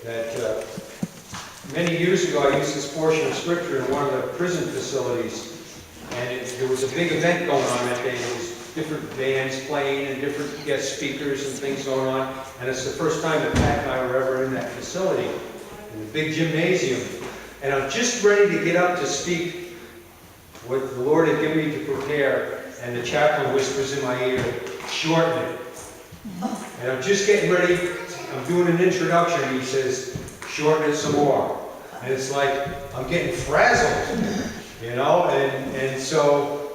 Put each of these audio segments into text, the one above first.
that many years ago I used this portion of Scripture in one of the prison facilities, and there was a big event going on that day. There was different bands playing and different guest speakers and things going on, and it's the first time that Pat and I were ever in that facility, in the big gymnasium. And I'm just ready to get up to speak what the Lord had given me to prepare, and the chaplain whispers in my ear, "Shorten it." And I'm just getting ready, I'm doing an introduction, and he says, "Shorten it some more." And it's like, I'm getting frazzled, you know, and so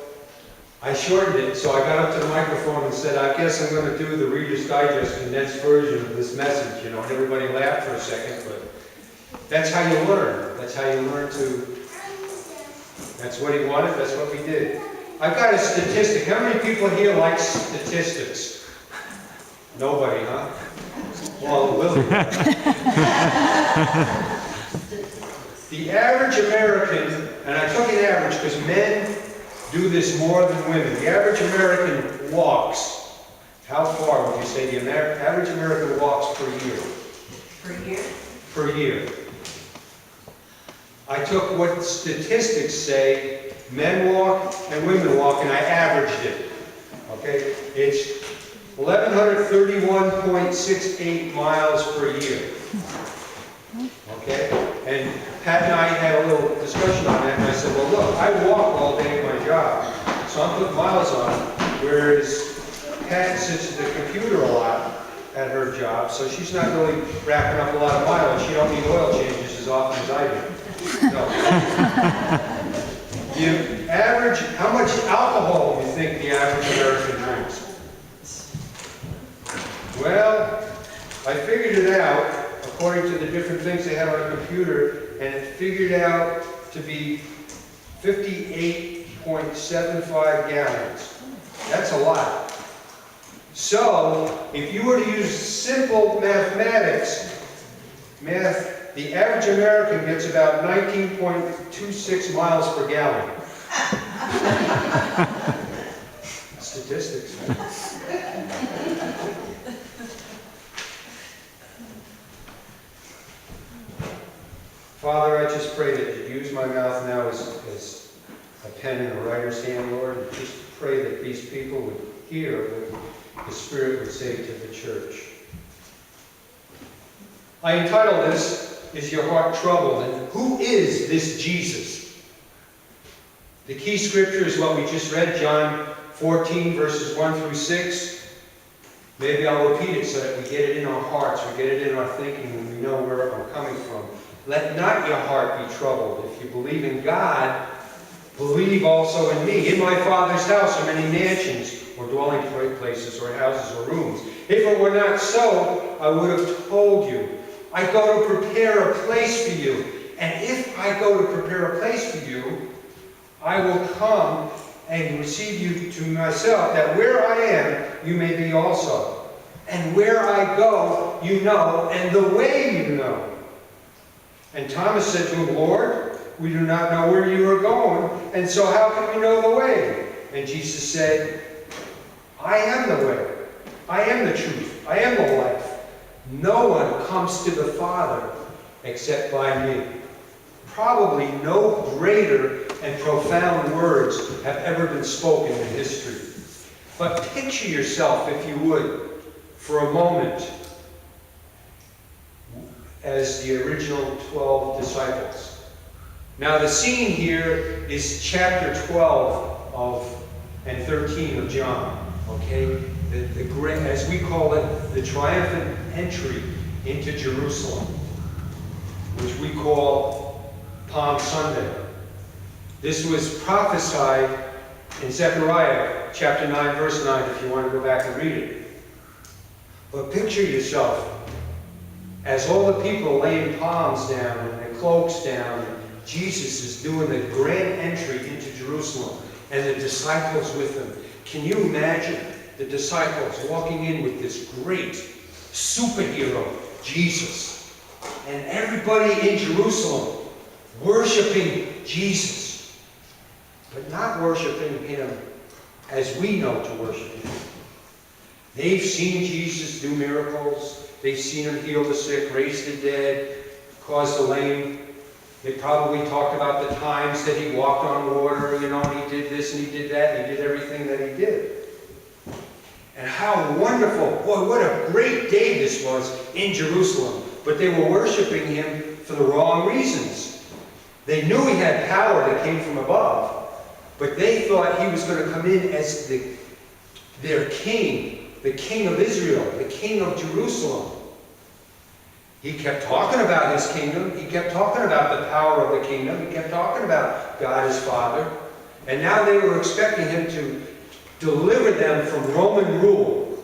I shortened it. So I got up to the microphone and said, "I guess I'm going to do the Reader's Digest condensed version of this message," you know, and everybody laughed for a second, but that's how you learn. That's how you learn to, that's what he wanted, that's what we did. I've got a statistic. How many people here like statistics? Nobody, huh? Well, Lily. The average American, and I took an average because men do this more than women. The average American walks. How far would you say the average American walks per year? Per year? Per year. I took what statistics say men walk and women walk, and I averaged it. Okay? It's 1,131.68 miles per year. Okay? And Pat and I had a little discussion on that, and I said, well, look, I walk all day at my job, so I'm putting miles on, whereas Pat sits at the computer a lot at her job, so she's not really racking up a lot of mileage. She don't need oil changes as often as I do. No. You average, how much alcohol do you think the average American drinks? Well, I figured it out according to the different things they have on the computer, and it figured out to be 58.75 gallons. That's a lot. So, if you were to use simple mathematics, the average American gets about 19.26 miles per gallon. Statistics. Father, I just pray that you use my mouth now as a pen in a writer's hand, Lord, and just pray that these people would hear what the Spirit would say to the church. I entitled this, "Is Your Heart Troubled?" And who is this Jesus? The key scripture is what we just read, John 14, verses 1 through 6. Maybe I'll repeat it so that we get it in our hearts, we get it in our thinking, and we know where I'm coming from. "Let not your heart be troubled. If you believe in God, believe also in me. In my Father's house are many mansions, or dwelling places, or houses, or rooms. If it were not so, I would have told you. I go to prepare a place for you. And if I go to prepare a place for you, I will come and receive you to myself, that where I am, you may be also. And where I go, you know, and the way you know." And Thomas said to him, "Lord, we do not know where you are going, and so how can we know the way?" And Jesus said, "I am the way, I am the truth, I am the life. No one comes to the Father except by me." Probably no greater and profound words have ever been spoken in history. But picture yourself, if you would, for a moment, as the original 12 disciples. Now the scene here is chapter 12 and 13 of John, okay? As we call it, the triumphant entry into Jerusalem, which we call Palm Sunday. This was prophesied in Zechariah chapter 9, verse 9, if you want to go back and read it. But picture yourself as all the people laying palms down and their cloaks down, and Jesus is doing the grand entry into Jerusalem, and the disciples with him. Can you imagine the disciples walking in with this great superhero, Jesus, and everybody in Jerusalem worshiping Jesus, but not worshiping him as we know to worship him. They've seen Jesus do miracles. they've seen him heal the sick, raise the dead, cause the lame. They probably talked about the times that he walked on water, and he did this and he did that, and he did everything that he did. And how wonderful, boy, what a great day this was in Jerusalem. But they were worshiping him for the wrong reasons. They knew he had power that came from above, but they thought he was going to come in as their king, the king of Israel, the king of Jerusalem. He kept talking about his kingdom. He kept talking about the power of the kingdom. He kept talking about God his Father. And now they were expecting him to deliver them from Roman rule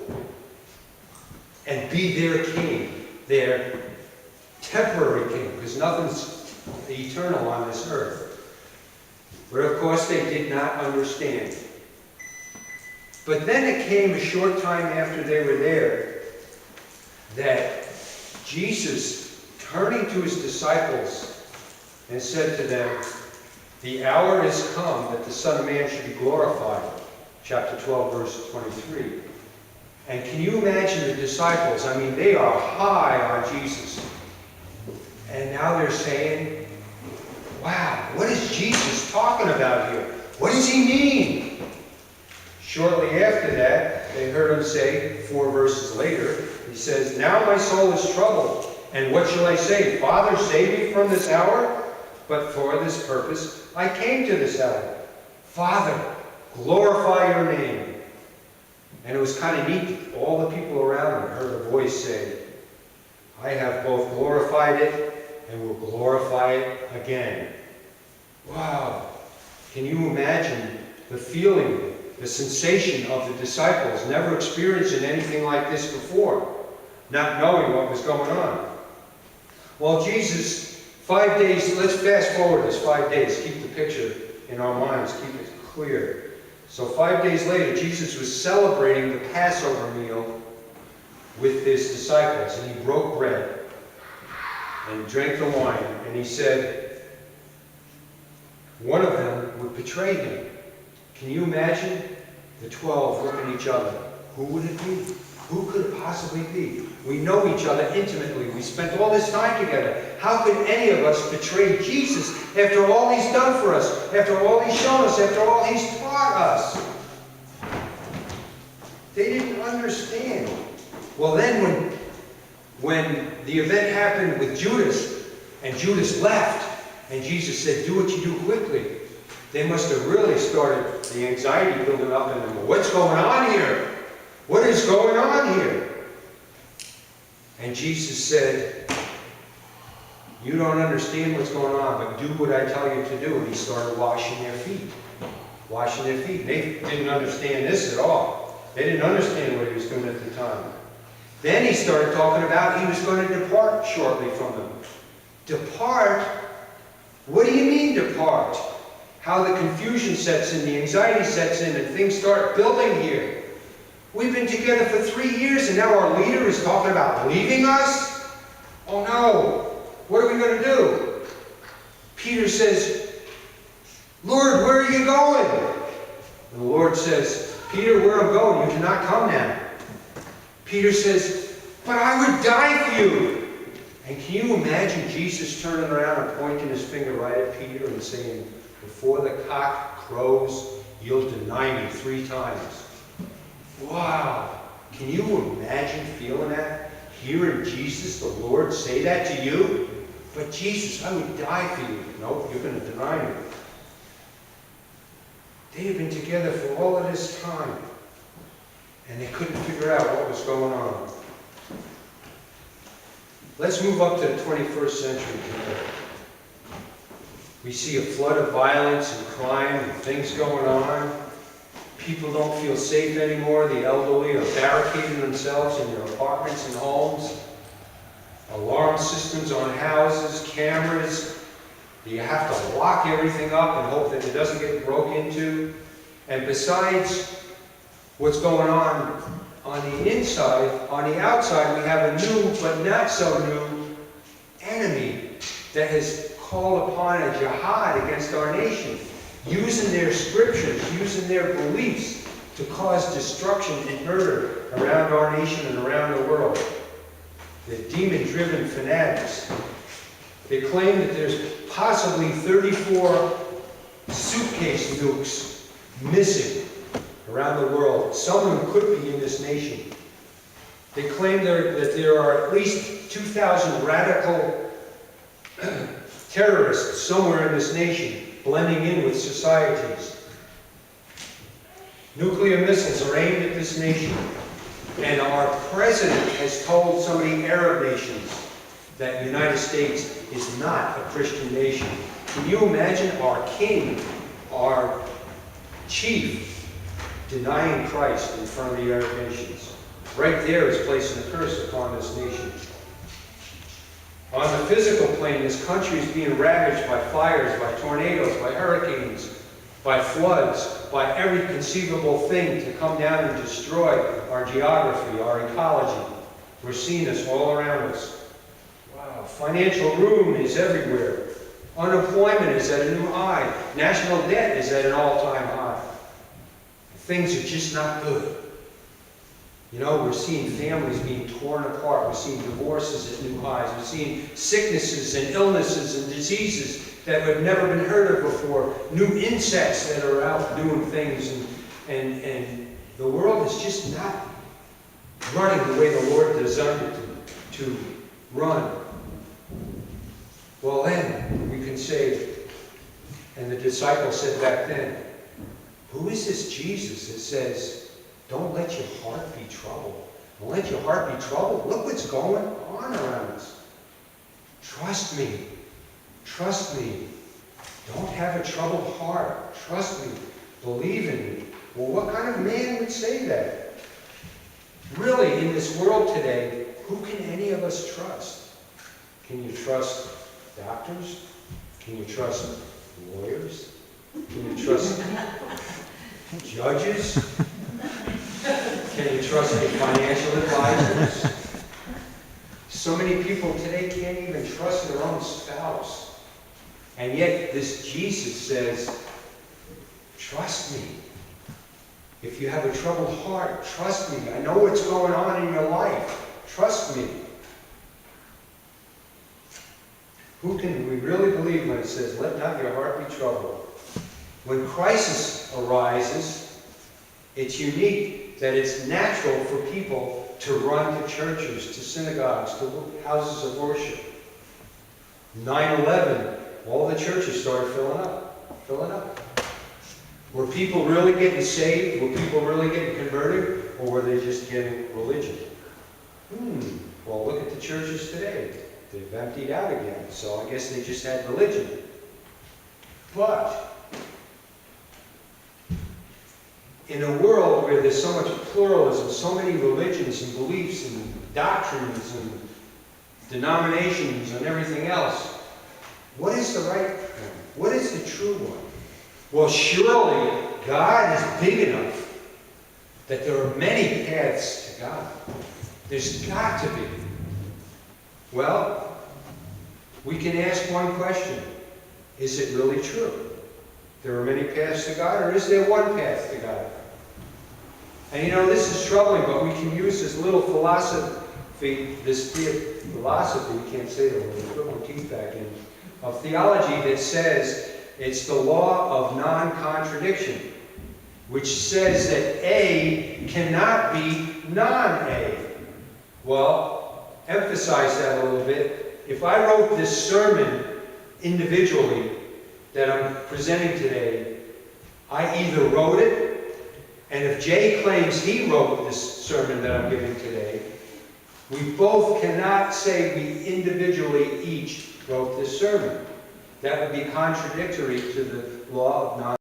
and be their king, their temporary king, because nothing's eternal on this earth. But of course they did not understand. But then it came a short time after they were there that Jesus, turning to his disciples, and said to them, "The hour has come that the Son of Man should be glorified." Chapter 12, verse 23. And can you imagine the disciples? I mean, they are high on Jesus. And now they're saying, wow, what is Jesus talking about here? What does he mean? Shortly after that, they heard him say, 4 verses later, he says, "Now my soul is troubled, and what shall I say? Father, save me from this hour? But for this purpose I came to this hour. Father, glorify your name." And it was kind of neat. All the people around him heard a voice say, "I have both glorified it and will glorify it again." Wow. Can you imagine the feeling, the sensation of the disciples, never experiencing anything like this before, not knowing what was going on? Well, Jesus, 5 days, let's fast forward this 5 days, keep the picture in our minds, keep it clear. So 5 days later, Jesus was celebrating the Passover meal with his disciples, and he broke bread and drank the wine, and he said one of them would betray him. Can you imagine the 12 looking at each other? Who would it be? Who could it possibly be? We know each other intimately. We spent all this time together. How could any of us betray Jesus after all he's done for us, after all he's shown us, after all he's taught us? They didn't understand. Well, then when the event happened with Judas, and Judas left, and Jesus said, "Do what you do quickly," they must have really started the anxiety building up in them. What's going on here? What is going on here? And Jesus said, "You don't understand what's going on, but do what I tell you to do." And he started washing their feet. Washing their feet. They didn't understand this at all. They didn't understand what he was doing at the time. Then he started talking about he was going to depart shortly from them. Depart? What do you mean depart? How the confusion sets in, the anxiety sets in, and things start building here. We've been together for 3 years, and now our leader is talking about leaving us? Oh no, what are we going to do? Peter says, "Lord, where are you going?" And the Lord says, "Peter, where I'm going, you cannot come now." Peter says, "But I would die for you." And can you imagine Jesus turning around and pointing his finger right at Peter and saying, "Before the cock crows, you'll deny me 3 times. Wow. Can you imagine feeling that? Hearing Jesus, the Lord, say that to you? "But Jesus, I would die for you." "No, you're going to deny me." They had been together for all of this time, and they couldn't figure out what was going on. Let's move up to the 21st century today. We see a flood of violence and crime and things going on. People don't feel safe anymore. The elderly are barricading themselves in their apartments and homes. Alarm systems on houses, cameras. You have to lock everything up and hope that it doesn't get broke into. And besides what's going on the inside, on the outside, we have a new but not so new enemy that has called upon a jihad against our nation, using their scriptures, using their beliefs to cause destruction and murder around our nation and around the world. the demon-driven fanatics. They claim that there's possibly 34 suitcase nukes missing around the world. Some of them could be in this nation. They claim that there are at least 2,000 radical terrorists somewhere in this nation, blending in with societies. Nuclear missiles are aimed at this nation, and our president has told so many Arab nations that the United States is not a Christian nation. Can you imagine our king, our chief, denying Christ in front of the Arab nations? Right there is placing a curse upon this nation. On the physical plane, this country is being ravaged by fires, by tornadoes, by hurricanes, by floods, by every conceivable thing to come down and destroy our geography, our ecology. We're seeing this all around us. Wow, financial ruin is everywhere. Unemployment is at a new high. National debt is at an all-time high. Things are just not good. You know, we're seeing families being torn apart. We're seeing divorces at new highs. We're seeing sicknesses and illnesses and diseases that have never been heard of before. New insects that are out doing things. And the world is just not running the way the Lord designed it to run. Well, then we can say, and the disciples said back then, who is this Jesus that says, don't let your heart be troubled? Don't let your heart be troubled. Look what's going on around us. Trust me. Trust me. Don't have a troubled heart. Trust me. Believe in me. Well, what kind of man would say that? Really, in this world today, who can any of us trust? Can you trust doctors? Can you trust lawyers? Can you trust judges? Can you trust your financial advisors? So many people today can't even trust their own spouse. And yet this Jesus says, trust me. If you have a troubled heart, trust me. I know what's going on in your life. Trust me. Who can we really believe when it says, let not your heart be troubled? When crisis arises, it's unique that it's natural for people to run to churches, to synagogues, to houses of worship. 9/11, all the churches started filling up. Were people really getting saved? Were people really getting converted? Or were they just getting religion? Well, look at the churches today. They've emptied out again, so I guess they just had religion. But in a world where there's so much pluralism, so many religions and beliefs and doctrines and denominations and everything else, what is the right one? What is the true one? Well, surely God is big enough that there are many paths to God. There's got to be. Well, we can ask one question. Is it really true? There are many paths to God, or is there one path to God? And you know, this is troubling, but we can use this little philosophy, you can't say that when we put my teeth back in, of theology that says it's the law of non-contradiction, which says that A cannot be non-A. Well, emphasize that a little bit. If I wrote this sermon individually that I'm presenting today, I either wrote it, and if Jay claims he wrote this sermon that I'm giving today, we both cannot say we individually each wrote this sermon. That would be contradictory to the law of non